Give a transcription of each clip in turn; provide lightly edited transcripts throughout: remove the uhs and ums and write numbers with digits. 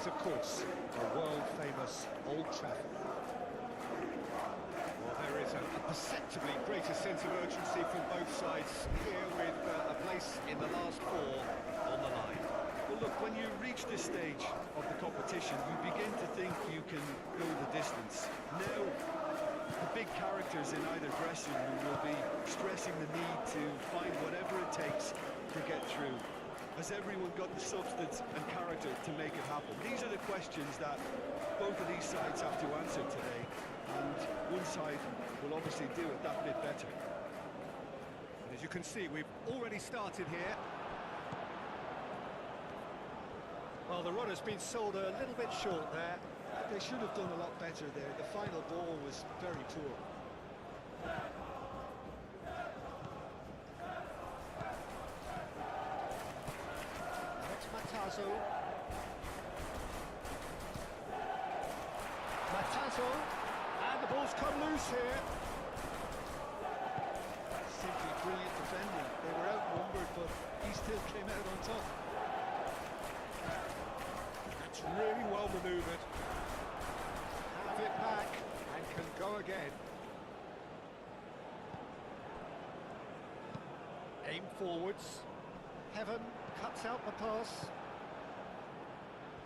is, of course, a world-famous Old Trafford. Well, there is a perceptibly greater sense of urgency from both sides here with a place in the last four on the line. Well, look, when you reach this stage of the competition, you begin to think you can go the distance. Now, the big characters in either dressing room will be stressing the need to find whatever it takes to get through. Has everyone got the substance and character to make it happen? These are the questions that both of these sides have to answer today, and one side will obviously do it that bit better. And as you can see, we've already started here. Well, the run has been sold a little bit short there. They should have done a lot better there. The final ball was very poor. Matazo, and the ball's come loose here. Simply brilliant defending. They were outnumbered, but he still came out on top. That's really well manoeuvred. Have it back and can go again. Aim forwards. Heaven cuts out the pass.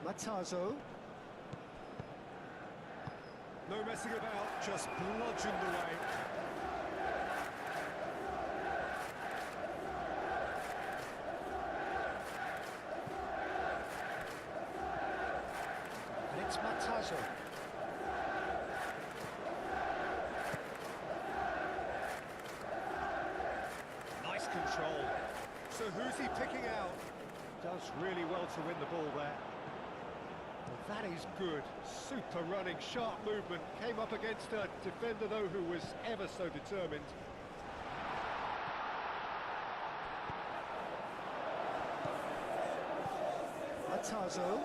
Matazo. No messing about, just bludgeoned away. And it's Matazo. Nice control. So who's he picking out? Does really well to win the ball there. Well, that is good. Super running, sharp movement. Came up against a defender, though, who was ever so determined. Matazo.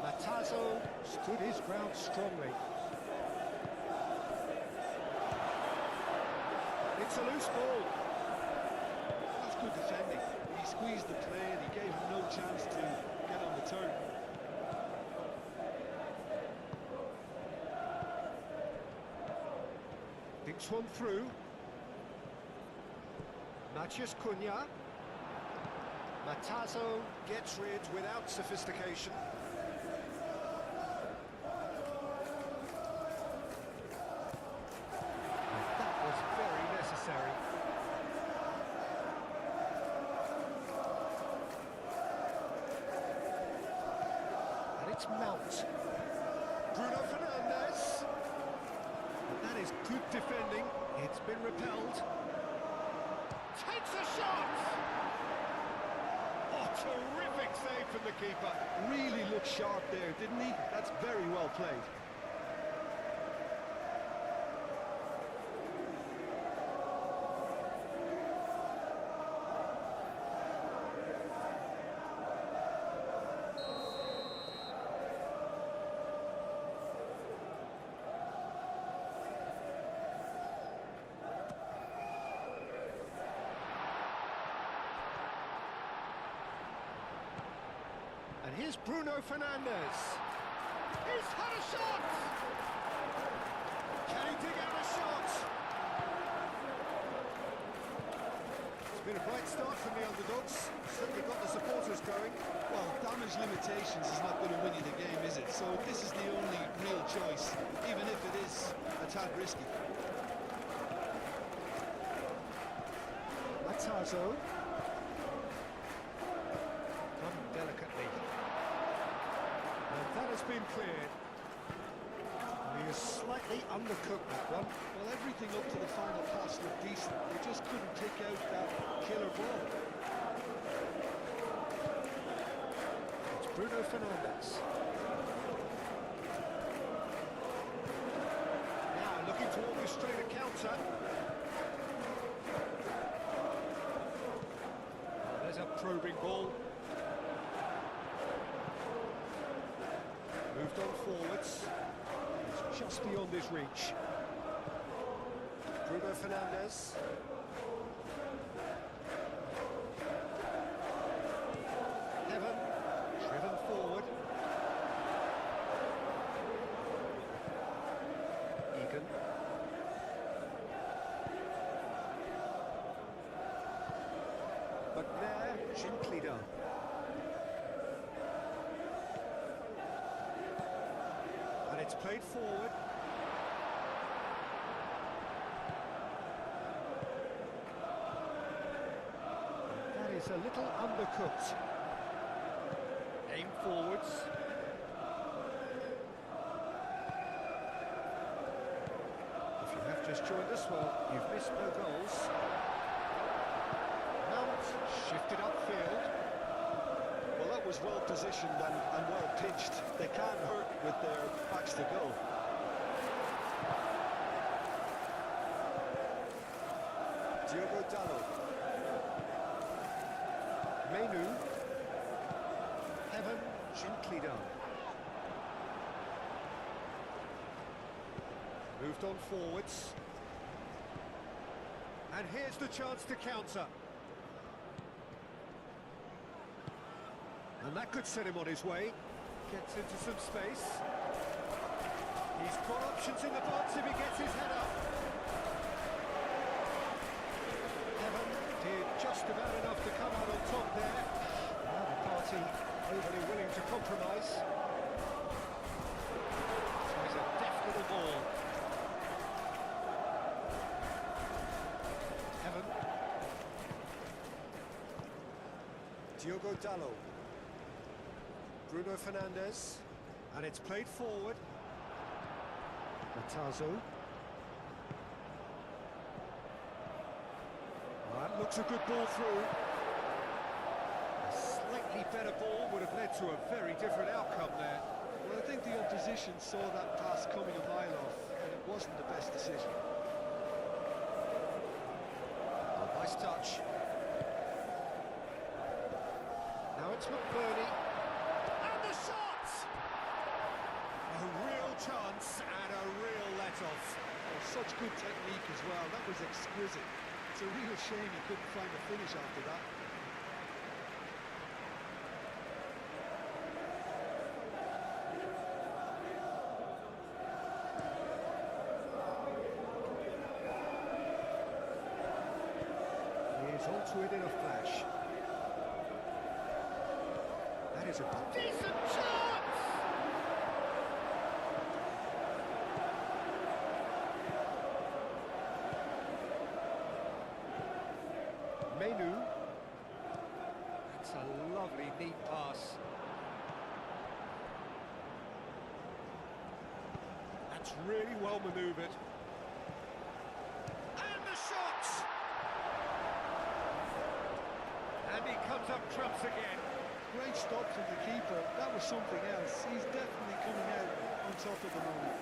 Matazo stood his ground strongly. It's a loose ball. That's good defending. He squeezed the play and he gave him no chance to get on the turn. Thinks one through. Maciej Cunha. Matazo gets rid without sophistication. That was very necessary. And it's Mount. Bruno Fernandes. That is good defending. It's been repelled. Takes a shot! Oh, terrific save from the keeper. Really looked sharp there, didn't he? That's very well played. And here's Bruno Fernandes. He's had a shot! Can he dig out a shot? It's been a bright start from the underdogs. Certainly got the supporters going. Well, damage limitations is not going to win you the game, is it? So this is the only real choice, even if it is a tad risky. Matazo. Delicately. And that has been cleared. He is slightly undercooked, that one. Well, everything up to the final pass looked decent. They just couldn't pick out that killer ball. It's Bruno Fernandes. Now looking to orchestrate a counter. There's a probing ball. Moved on forwards. It's just beyond his reach. Bruno Fernandes. Heaven, driven forward. it's played forward. That is a little undercooked. Aim forwards. If you have just joined us, well, you've missed no goals. Mount shifted upfield. Well, that was well positioned and well pitched. They can't hurt with their backs to goal. Diogo Dalot. Menu. Heaven gently done. Moved on forwards. And here's the chance to counter. And that could set him on his way. Gets into some space. He's got options in the box if he gets his head up. Heaven did just about enough to come out on top there. Now the party overly willing to compromise. So he's a deft little ball. Heaven. Diogo Dalot. Bruno Fernandes, and it's played forward. Matazo. That looks a good ball through. A slightly better ball would have led to a very different outcome there. Well, I think the opposition saw that pass coming a mile off, and it wasn't the best decision. Oh, nice touch. Now it's McBurney. A real chance and a real let-off. Oh, such good technique as well. That was exquisite. It's a real shame he couldn't find a finish after that. He's onto it in a flash. That is a decent chance! Menu. That's a lovely, neat pass. That's really well manoeuvred. And the shot! And he comes up trumps again. Great stop from the keeper. That was something else. He's definitely coming out on top at the moment.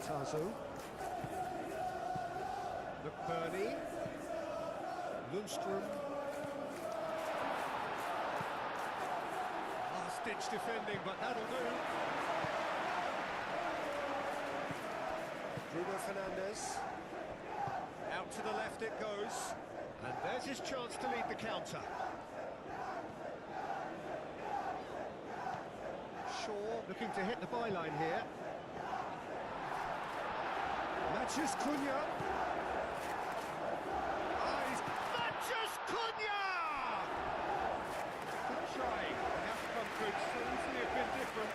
Matazo. McBurney. Lundstrom. Last-ditch defending, but that'll do. Bruno Fernandes. Out to the left it goes. And there's his chance to lead the counter. Shaw looking to hit the byline here. Matches Cunha. Matches Cunha! Good try. The outcome could so easily have been different.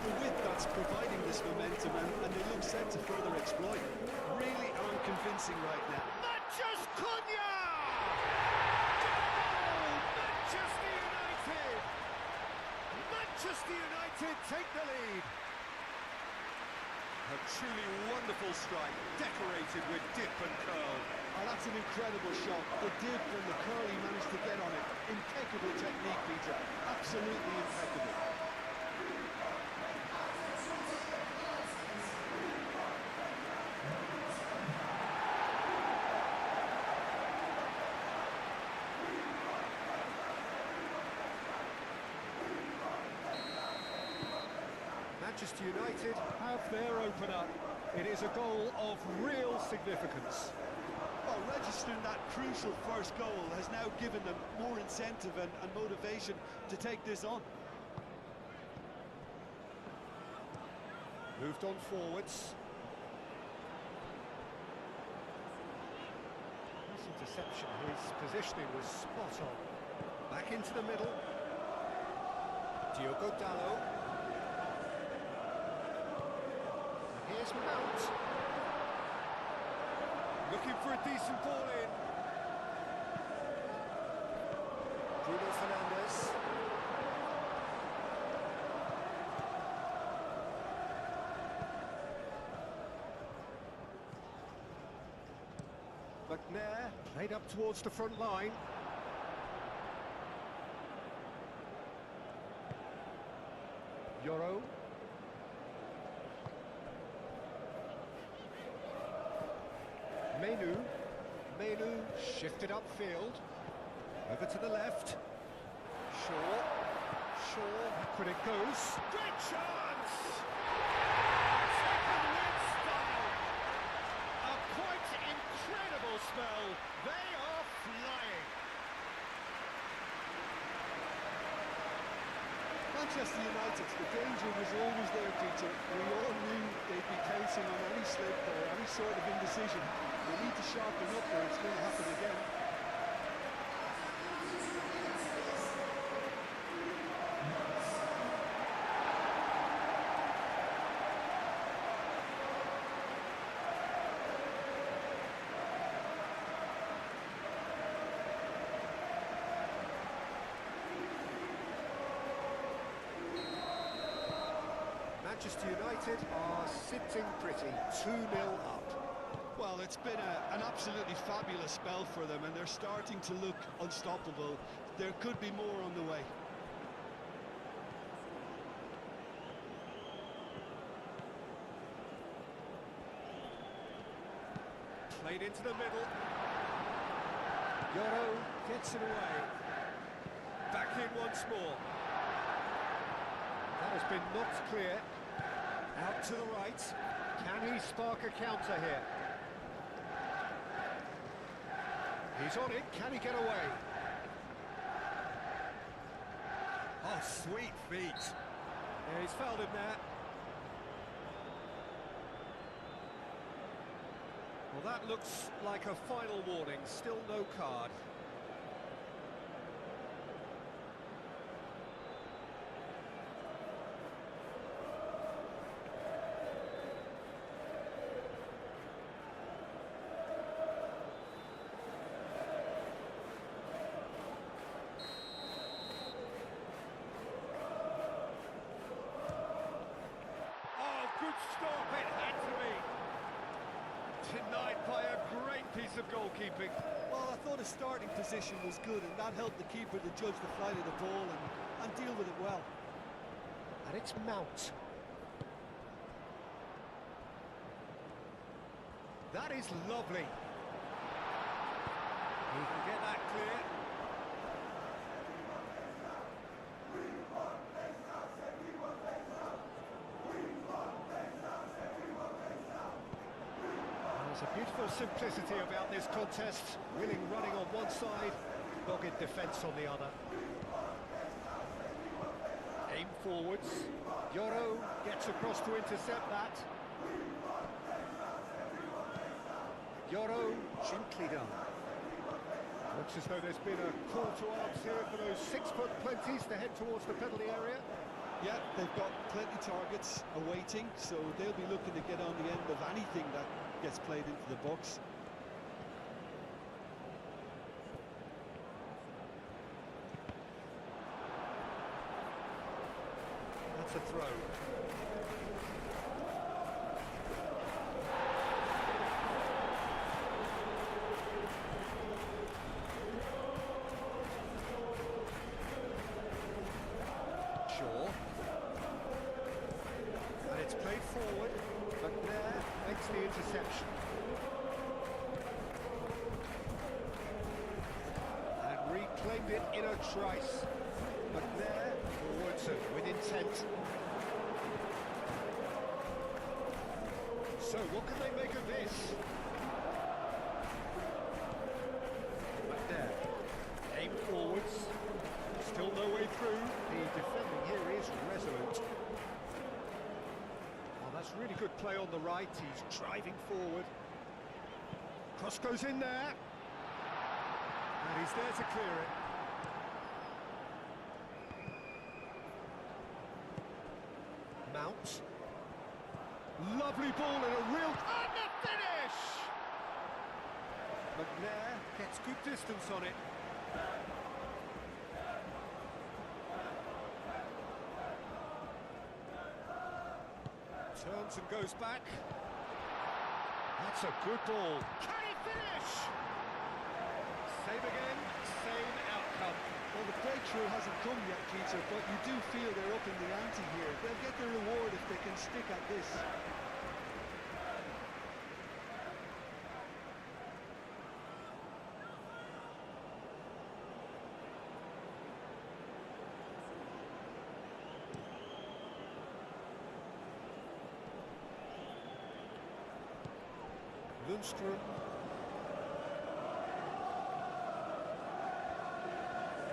the width that's providing this momentum, and they look set to further exploit. Really unconvincing right now. Manchester Cunha! Goal! Manchester United! Manchester United take the lead. A truly wonderful strike, decorated with dip and curl. Oh, that's an incredible shot. The dip and the curl he managed to get on it. Impeccable technique, Peter. Absolutely impeccable. Manchester United have their opener. It is a goal of real significance. Well, registering that crucial first goal has now given them more incentive and motivation to take this on. Moved on forwards. Nice interception. His positioning was spot on. Back into the middle. Diogo Dalot. And here's Mount. Looking for a decent ball in. Bruno Fernandes. McNair played up towards the front line. Yoro. Menu shifted upfield. Over to the left. Shaw. Back when it goes. Great chance! Taken with style. A quite incredible spell. They are flying. Manchester United, the danger was always there, Peter. We all knew they'd be counting on any slip or any sort of indecision. They need to sharpen up or it's going to happen again. Manchester United are sitting pretty, 2-0 up. Well, it's been an absolutely fabulous spell for them, and they're starting to look unstoppable. There could be more on the way. Played into the middle. Yoro gets it away. Back in once more. That has been knocked clear. Out to the right. Can he spark a counter here? He's on it. Can he get away? Oh, sweet feet. Yeah, he's fouled him there. Well, that looks like a final warning. Still no card. Stop, it had to be. Denied by a great piece of goalkeeping. Well, I thought his starting position was good, and that helped the keeper to judge the flight of the ball and deal with it well. And it's Mount. That is lovely. He can get that clear. There's a beautiful simplicity about this contest. Willing running on one side, dogged defence on the other. Aim forwards. Yoro gets across to intercept that. Yoro, gently done. Looks as though there's been a call to arms here for those 6-foot plenties to head towards the penalty area. Yeah, they've got plenty targets awaiting, so they'll be looking to get on the end of anything that gets played into the box. That's a throw. And it's played forward, but there makes the interception. And reclaimed it in a trice. But there, forwards and with intent. So what can they make of this? But there, aim forwards. Still no way through. The defending here is resolute. Oh, that's really good play on the right. He's driving forward. Cross goes in there. And he's there to clear it. Mount. Lovely ball and a real... And the finish! McNair gets good distance on it. Turns and goes back. That's a good ball. Can he finish? Same again, same outcome. Well, the breakthrough hasn't come yet, Peter, but you do feel they're up in the ante here. They'll get their reward if they can stick at this. Lundstrom.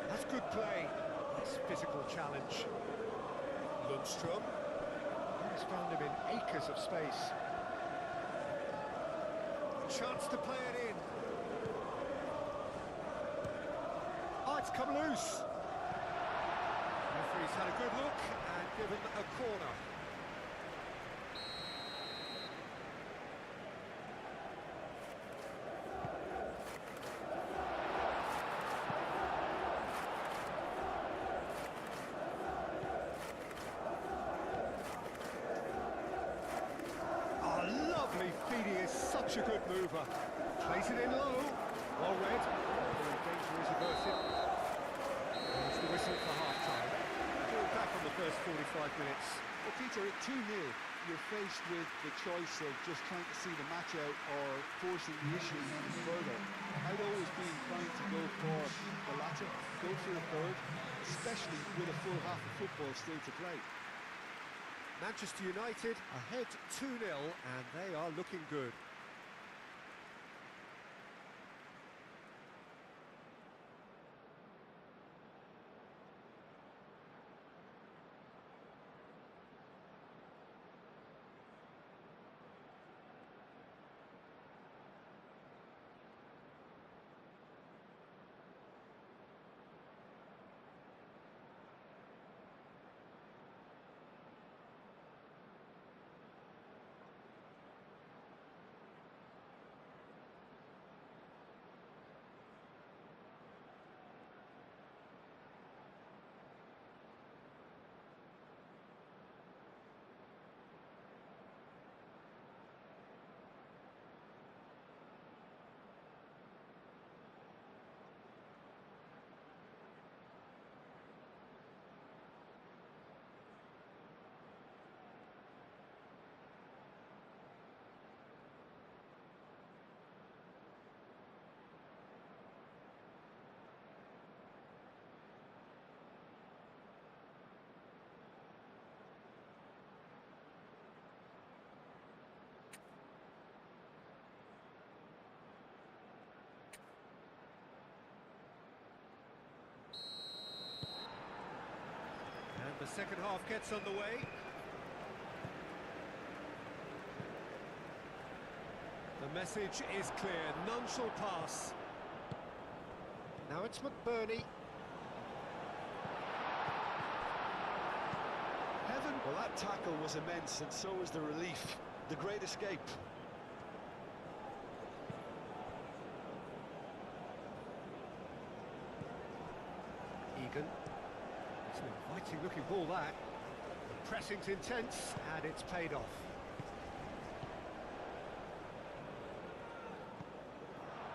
That's good play. Nice physical challenge. Lundstrom. He's found him in acres of space. A chance to play it in. Oh, it's come loose. Referee's had a good look and given a corner. Feedy is such a good mover. Plays it in low. Well read. The danger is averted. There's the whistle for half-time. Fall back on the first 45 minutes. Well, Peter, at 2-0, you're faced with the choice of just trying to see the match out or forcing the issue even further. I'd always be inclined to go for the latter, go for the third, especially with a full half of football still to play. Manchester United ahead 2-0 and they are looking good. The second half gets underway. The message is clear, none shall pass. Now it's McBurney. That tackle was immense, and so was the relief. The great escape. Egan. It's an inviting looking ball, that. The pressing's intense, and it's paid off.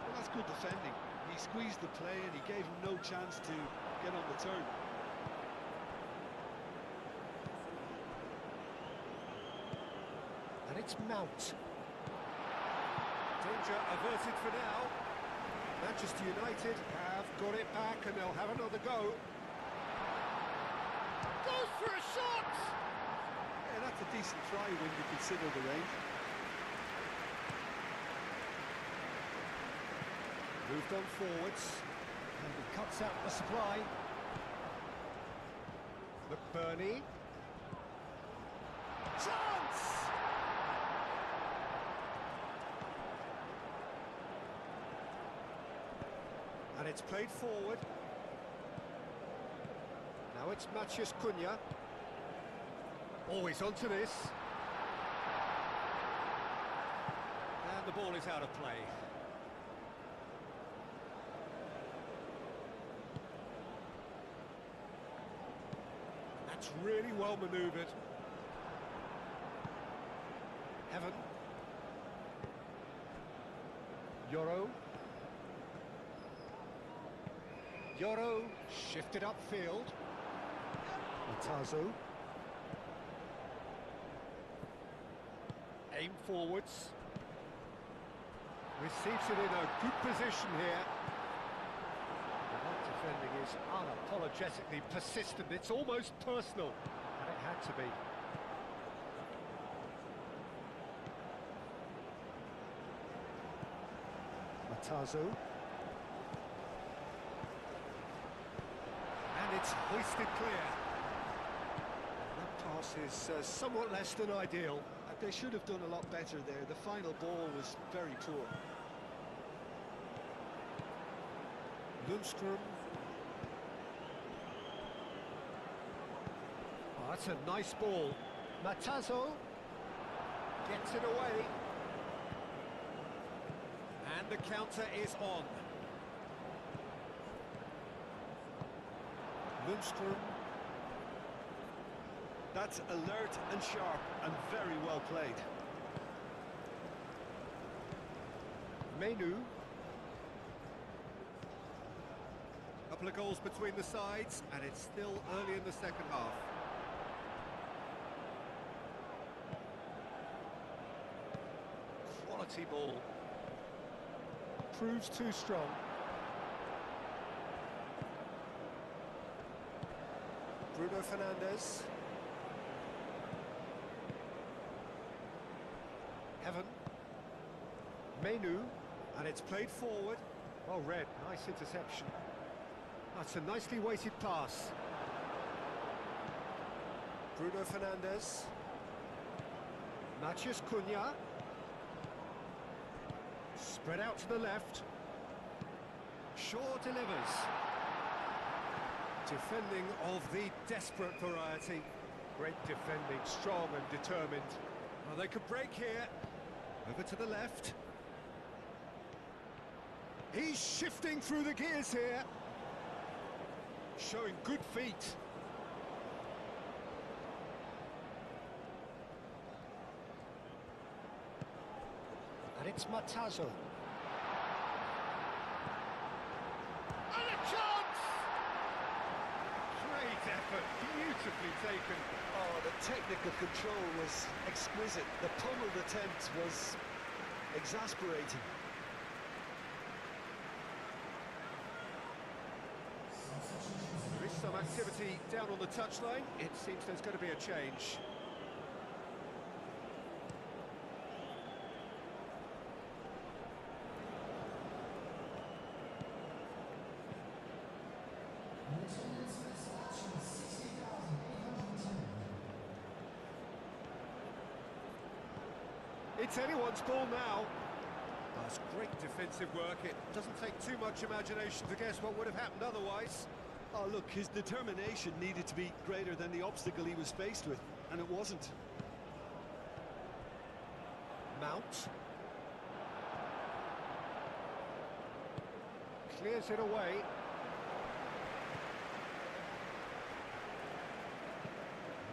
Well, that's good defending. He squeezed the play and he gave him no chance to get on the turn. And it's Mount. Danger averted for now. Manchester United have got it back and they'll have another go. Goes for a shot! Yeah, that's a decent try when you consider the range. Moved on forwards, and he cuts out the supply. McBurney. Chance! And it's played forward. Now it's Matheus Cunha. Always onto this. And the ball is out of play. That's really well manoeuvred. Heaven. Yoro. Yoro shifted upfield. Matazo. Aim forwards. Receives it in a good position here. That defending is unapologetically persistent. It's almost personal. And it had to be. Matazo. And it's hoisted clear. That pass is somewhat less than ideal. They should have done a lot better there. The final ball was very poor. Lundstrom. Oh, that's a nice ball. Matazo gets it away. And the counter is on. Lundstrom. That's alert and sharp and very well played. Menu. Couple of goals between the sides, and it's still early in the second half. Quality ball. Proves too strong. Bruno Fernandes. Heaven. Menu. And it's played forward. Well read, nice interception. That's a nicely weighted pass. Bruno Fernandes. Matheus Cunha. Spread out to the left. Shaw delivers. Defending of the desperate variety. Great defending, strong and determined. Well, they could break here. Over to the left. He's shifting through the gears here. Showing good feet. And it's Matazo. And a chance! Great effort, beautifully taken. Oh, the technical control was exquisite. The pummeled attempt was exasperating. There is some activity down on the touchline. It seems there's going to be a change. It's anyone's ball now. That's great defensive work. It doesn't take too much imagination to guess what would have happened otherwise. Oh, look, his determination needed to be greater than the obstacle he was faced with. and it wasn't. Mount. Clears it away.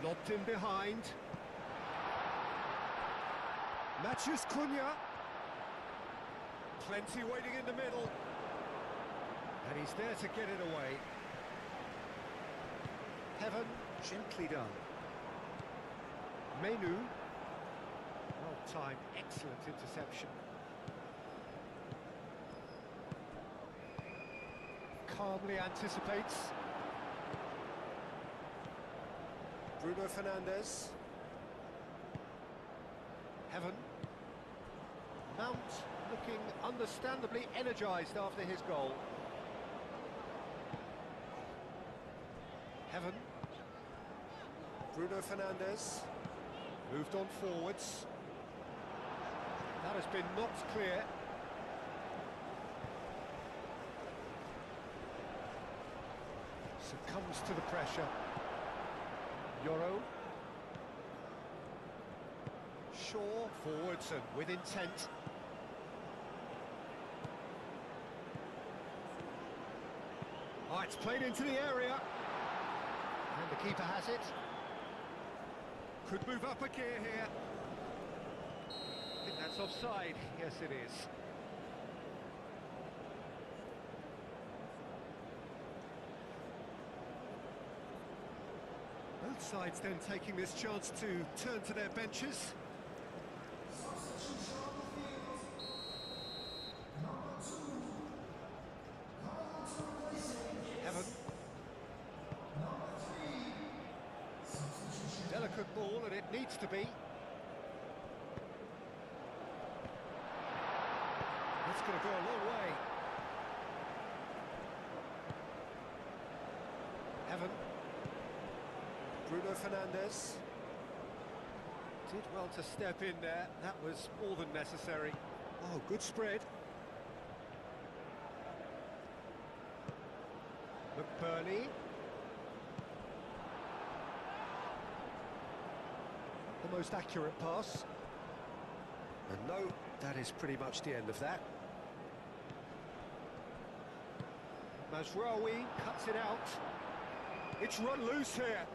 Lobbed in behind. Matches Cunha. Plenty waiting in the middle. And he's there to get it away. Heaven, gently done. Menu. Well timed, excellent interception. Calmly anticipates. Bruno Fernandes. Heaven. Mount looking understandably energised after his goal. Heaven. Bruno Fernandes. Moved on forwards. That has been knocked clear. Succumbs to the pressure. Yoro. Shaw forwards and with intent. Oh, it's played into the area. And the keeper has it. Could move up a gear here. I think that's offside. Yes, it is. Both sides then taking this chance to turn to their benches. Heaven. Delicate ball, and it needs to be. That's going to go a long way. Heaven. Bruno Fernandes. Did well to step in there. That was more than necessary. Oh, good spread. McBurney. The most accurate pass. And no, that is pretty much the end of that. Mazraoui cuts it out. It's run loose here.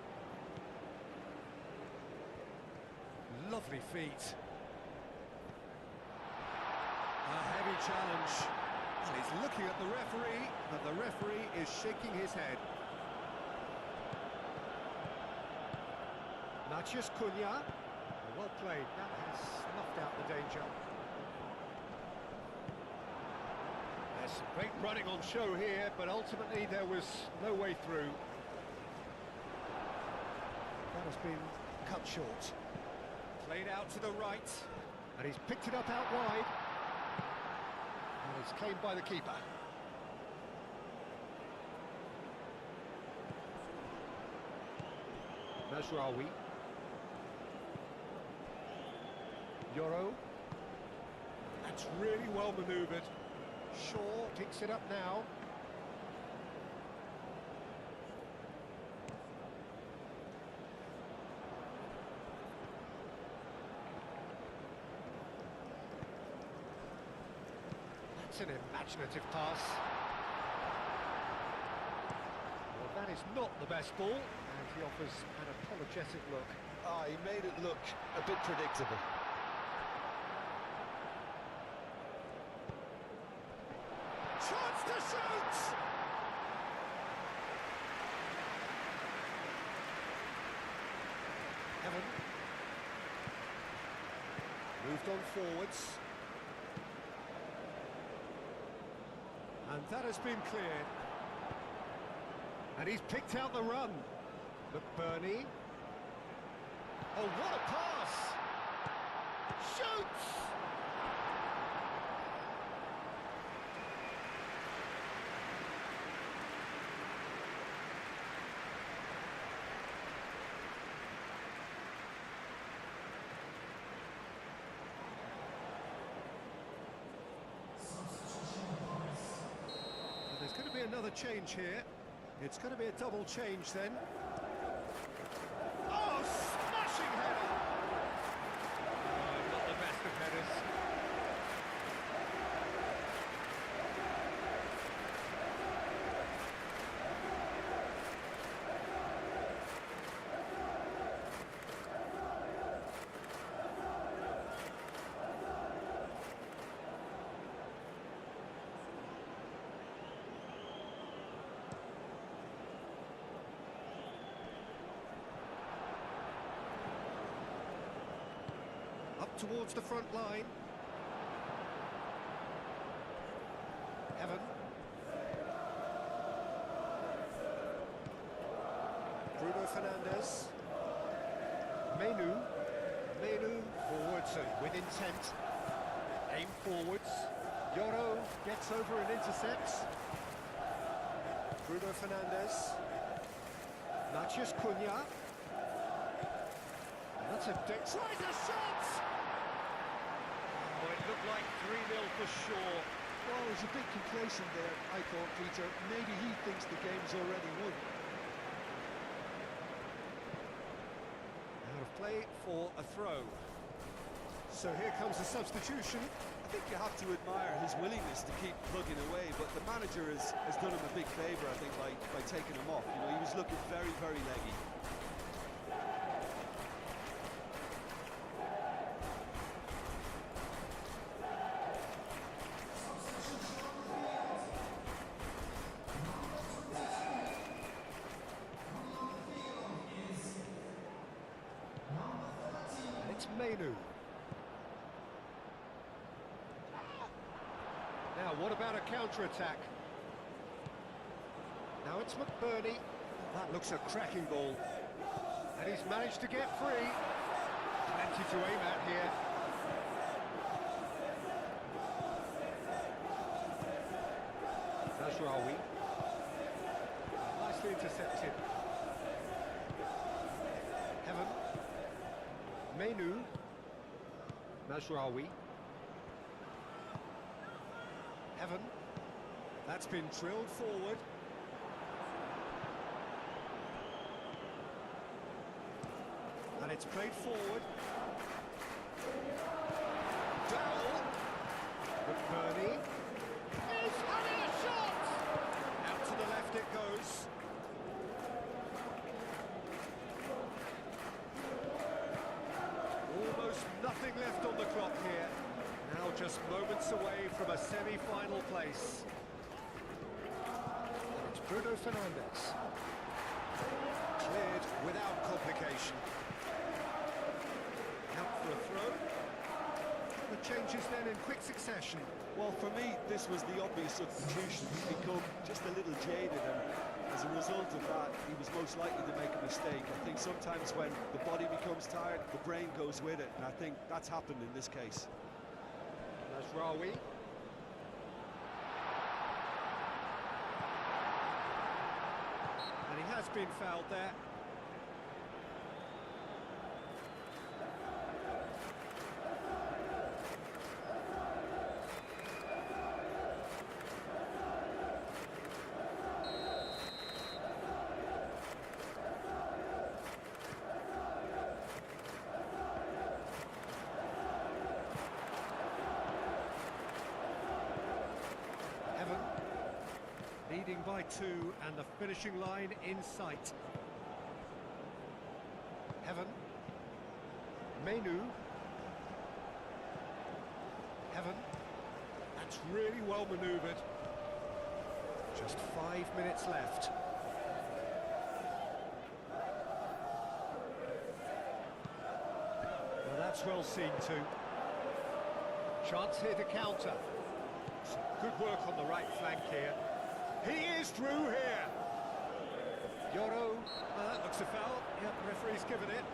Lovely feet. A heavy challenge. Well, he's looking at the referee, but the referee is shaking his head. Matches Cunha. Well played. That has snuffed out the danger. There's some great running on show here, but ultimately there was no way through. That has been cut short. Played out to the right, and he's picked it up out wide. And it's claimed by the keeper. Mazraoui. Yoro. That's really well manoeuvred. Shaw picks it up now. That's an imaginative pass. Well, that is not the best ball, and he offers an apologetic look. Ah, he made it look a bit predictable. Chance to shoot! Heaven. Moved on forwards. And that has been cleared. And he's picked out the run. McBurney. Oh, what a pass! Shoots! There's going to be another change here. It's going to be a double change then. Oh, smash towards the front line. Heaven. Bruno Fernandes. Menu forwards and with intent. Aim forwards. Yoro gets over and intercepts. Bruno Fernandes. Matheus Cunha. That's a tries a shot! Oh, it looked like 3-0 for sure. Well, there's a bit complacent there, I thought, Peter. Maybe he thinks the game's already won. Out of play for a throw. So here comes the substitution. I think you have to admire his willingness to keep plugging away, but the manager has done him a big favour, I think, by taking him off. You know, he was looking very, very leggy. It's Menu. Now, what about a counter-attack? Now it's McBurney. That looks a cracking ball. And he's managed to get free. Plenty to aim at here. Najraoui. Nicely intercepted. Heaven. Menu. Najraoui. Heaven. That's been drilled forward. And it's played forward. Dowell. McBurney. He's having a shot! Out to the left it goes. Almost nothing left on the clock here. Now just moments away from a semi-final place. It's Bruno Fernandes. Cleared without complication. Out for a throw. The changes then in quick succession. Well, for me, this was the obvious substitution. He's become just a little jaded, and as a result of that, he was most likely to make a mistake. I think sometimes when the body becomes tired, the brain goes with it, and I think that's happened in this case. Najraoui. And he has been fouled there. Leading by 2 and the finishing line in sight. Heaven. Menu. Heaven. That's really well manoeuvred. Just 5 minutes left. Well, that's well seen too. Chance here to counter. Some good work on the right flank here. He is through here. Yoro, that looks a foul. Yep, the referee's given it.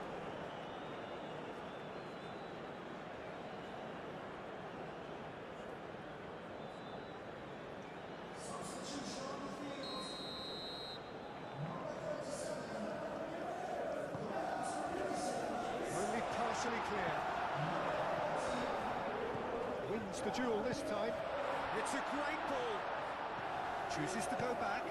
Only partially clear. Wins the duel this time. It's a great ball. Chooses to go back.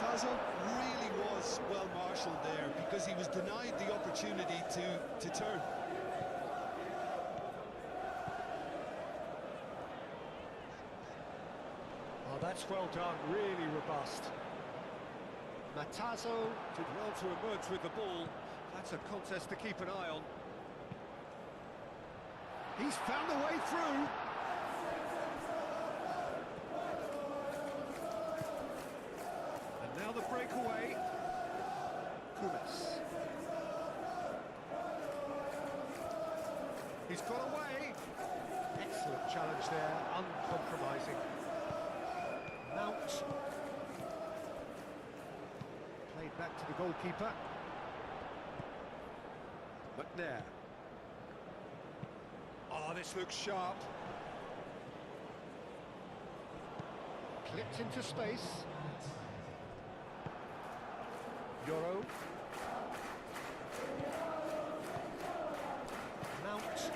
Tazo really was well marshalled there because he was denied the opportunity to turn. Oh, that's well done, really robust. Matazo did well to emerge with the ball. That's a contest to keep an eye on. He's found a way through. Now the breakaway. Kumas. He's got away. Excellent challenge there, uncompromising. Mount. Played back to the goalkeeper. McNair. Oh, this looks sharp. Clipped into space. Euro. Mount.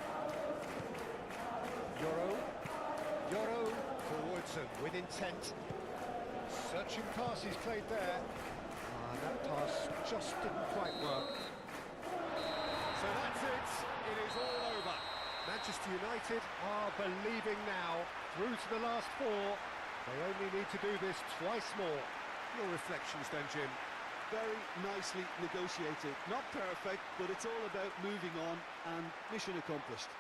Euro forwards and with intent. Searching pass he's played there. That pass just didn't quite work. So that's it. It is all over. Manchester United are believing now. Through to the last four. They only need to do this twice more. Your reflections then, Jim? Very nicely negotiated. Not perfect, but it's all about moving on and mission accomplished.